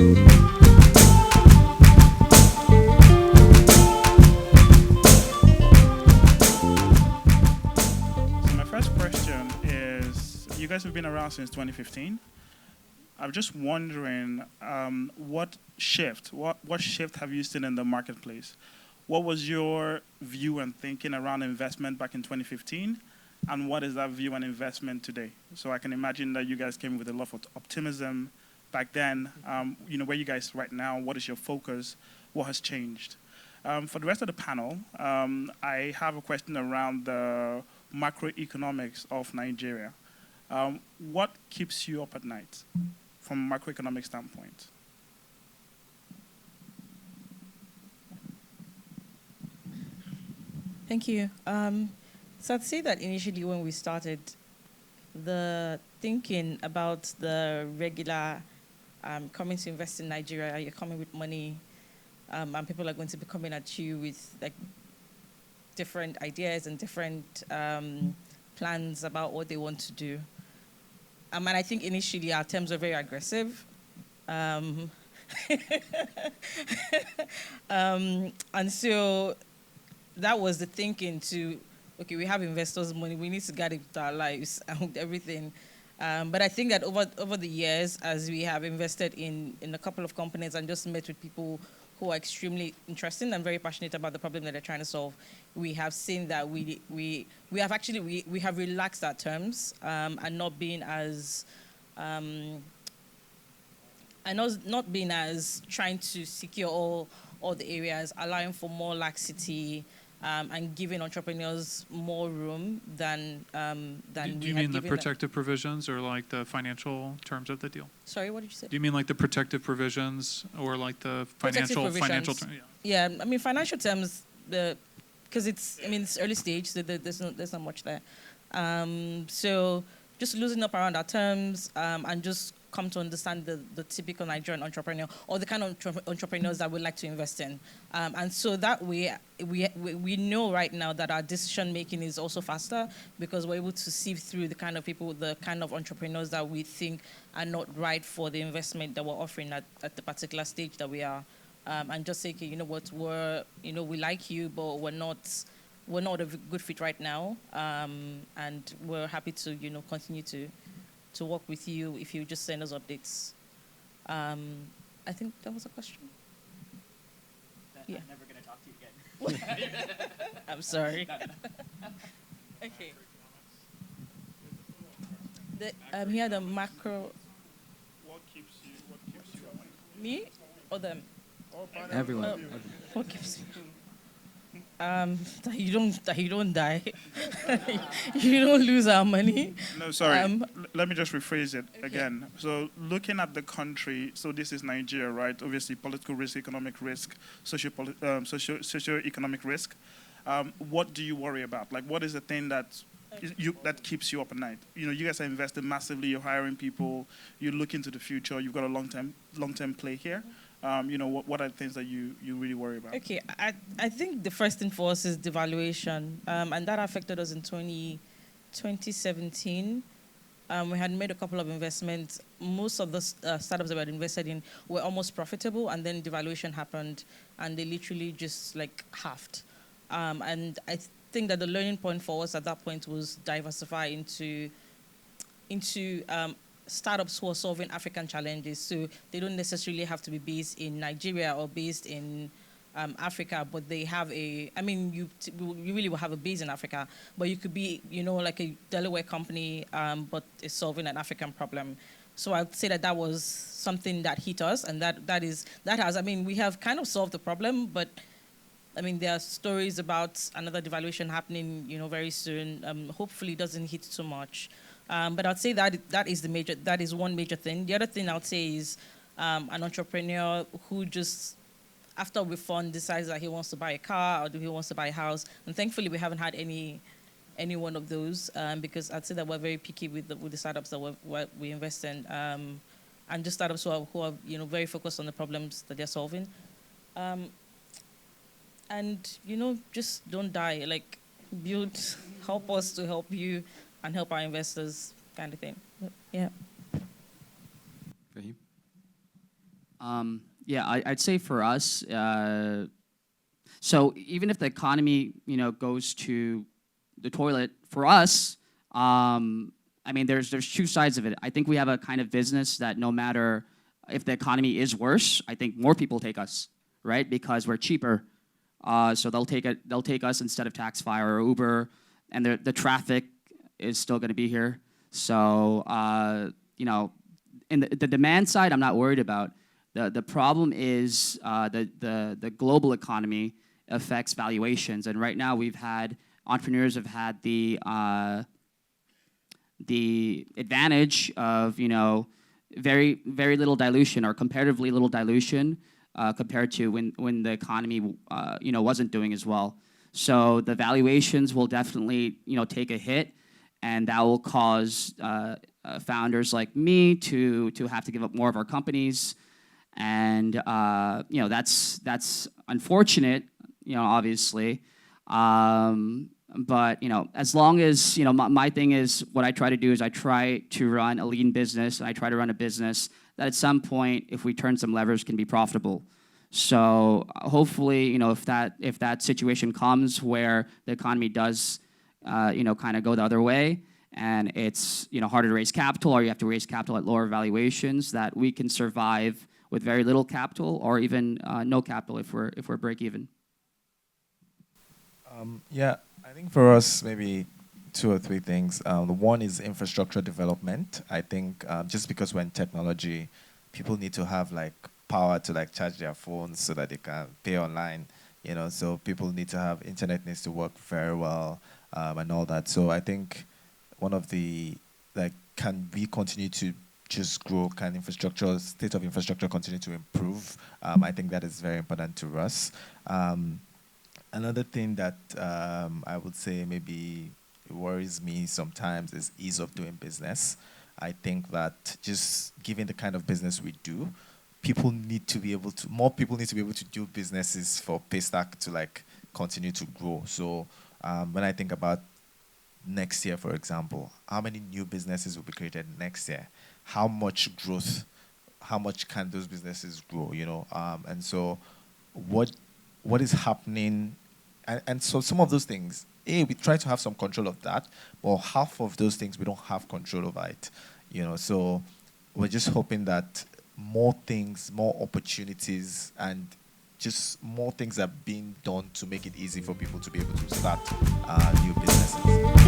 My first question is, you guys have been around since 2015. I'm just wondering, what shift have you seen in the marketplace? What was your view and thinking around investment back in 2015? And what is that view and investment today? So I can imagine that you guys came with a lot of optimism back then. Where you guys right now, what is your focus? What has changed? For the rest of the panel, I have a question around the macroeconomics of Nigeria. What keeps you up at night from a macroeconomic standpoint? Thank you. So I'd say that initially when we started, the thinking about the regular coming to invest in Nigeria, you're coming with money, and people are going to be coming at you with like different ideas and different plans about what they want to do. And I think initially our terms were very aggressive. And so that was the thinking to, okay, we have investors' money, we need to guide it with our lives and everything. But I think that over the years, as we have invested in a couple of companies and just met with people who are extremely interested and very passionate about the problem that they're trying to solve, we have seen that we have relaxed our terms and not being as not being as trying to secure all the areas, allowing for more laxity. And giving entrepreneurs more room than Do you mean the protective provisions or like the financial terms of the deal? Sorry, what did you say? Do you mean like the protective provisions or like the financial terms? Yeah, I mean financial terms, because it's early stage, so there's not much there. So just losing up around our terms and just come to understand the typical Nigerian entrepreneur or the kind of entrepreneurs that we like to invest in. And so that way, we know right now that our decision making is also faster because we're able to sieve through the kind of people, the kind of entrepreneurs that we think are not right for the investment that we're offering at the particular stage that we are. And just say, okay, you know what, we like you, but we're not a good fit right now. And we're happy to, continue to work with you if you just send us updates. I think that was a question. Yeah. I'm never going to talk to you again. I'm sorry. Okay. Here the macro. What keeps you awake? Me or them? Everyone. What keeps you? That you don't die. You don't lose our money. No, sorry. Let me just rephrase it again. So looking at the country, so this is Nigeria, right? Obviously, political risk, economic risk, socio-economic risk. What do you worry about? Like, what is the thing that keeps you up at night? You guys are investing massively. You're hiring people. You're looking to the future. You've got a long-term play here. What are the things that you really worry about? Okay, I think the first thing for us is devaluation, and that affected us in 2017. We had made a couple of investments. Most of the startups that we had invested in were almost profitable, and then devaluation happened, and they literally just like halved. And I think that the learning point for us at that point was diversify into startups who are solving African challenges. So they don't necessarily have to be based in Nigeria or based in Africa, but they have you really will have a base in Africa, but you could be, like a Delaware company, but it's solving an African problem. So I'd say that was something that hit us, and we have kind of solved the problem, but there are stories about another devaluation happening, very soon. Hopefully it doesn't hit too much. But I'd say that is one major thing. The other thing I would say is an entrepreneur who just, after we fund, decides that he wants to buy a car or he wants to buy a house. And thankfully, we haven't had any one of those because I'd say that we're very picky with the startups that we invest in, and just startups who are very focused on the problems that they're solving. And just don't die. Like, help us to help you and help our investors, kind of thing. Yeah. Fahim? Yeah, I'd say for us, so even if the economy, goes to the toilet, for us, I mean, there's two sides of it. I think we have a kind of business that no matter if the economy is worse, I think more people take us, right? Because we're cheaper. So they'll take us instead of Taxify or Uber, and the traffic is still going to be here. So in the demand side, I'm not worried about. The problem is the global economy affects valuations, and right now entrepreneurs have had the advantage of very little dilution or comparatively little dilution compared to when the economy wasn't doing as well. So the valuations will definitely take a hit, and that will cause founders like me to have to give up more of our companies, and that's unfortunate, obviously. But as long as my thing is, what I try to do is I try to run a lean business, and I try to run a business that at some point, if we turn some levers, can be profitable. So hopefully, if that situation comes where the economy does, kind of go the other way, and it's harder to raise capital, or you have to raise capital at lower valuations, that we can survive with very little capital, or even no capital if we're break even. Yeah, I think for us, maybe 2 or 3 things. The one is infrastructure development. I think just because we're in technology, people need to have power to charge their phones so that they can pay online. So people need to have internet needs to work very well and all that. So I think one of the can we continue to just grow? Can state of infrastructure continue to improve? I think that is very important to us. Another thing that I would say maybe worries me sometimes is ease of doing business. I think that just given the kind of business we do, more people need to be able to do businesses for Paystack to continue to grow. So when I think about next year, for example, how many new businesses will be created next year? How much growth? How much can those businesses grow? And so what is happening, and so some of those things, we try to have some control of that, but half of those things we don't have control over it, so we're just hoping that more things, more opportunities, and just more things are being done to make it easy for people to be able to start new businesses.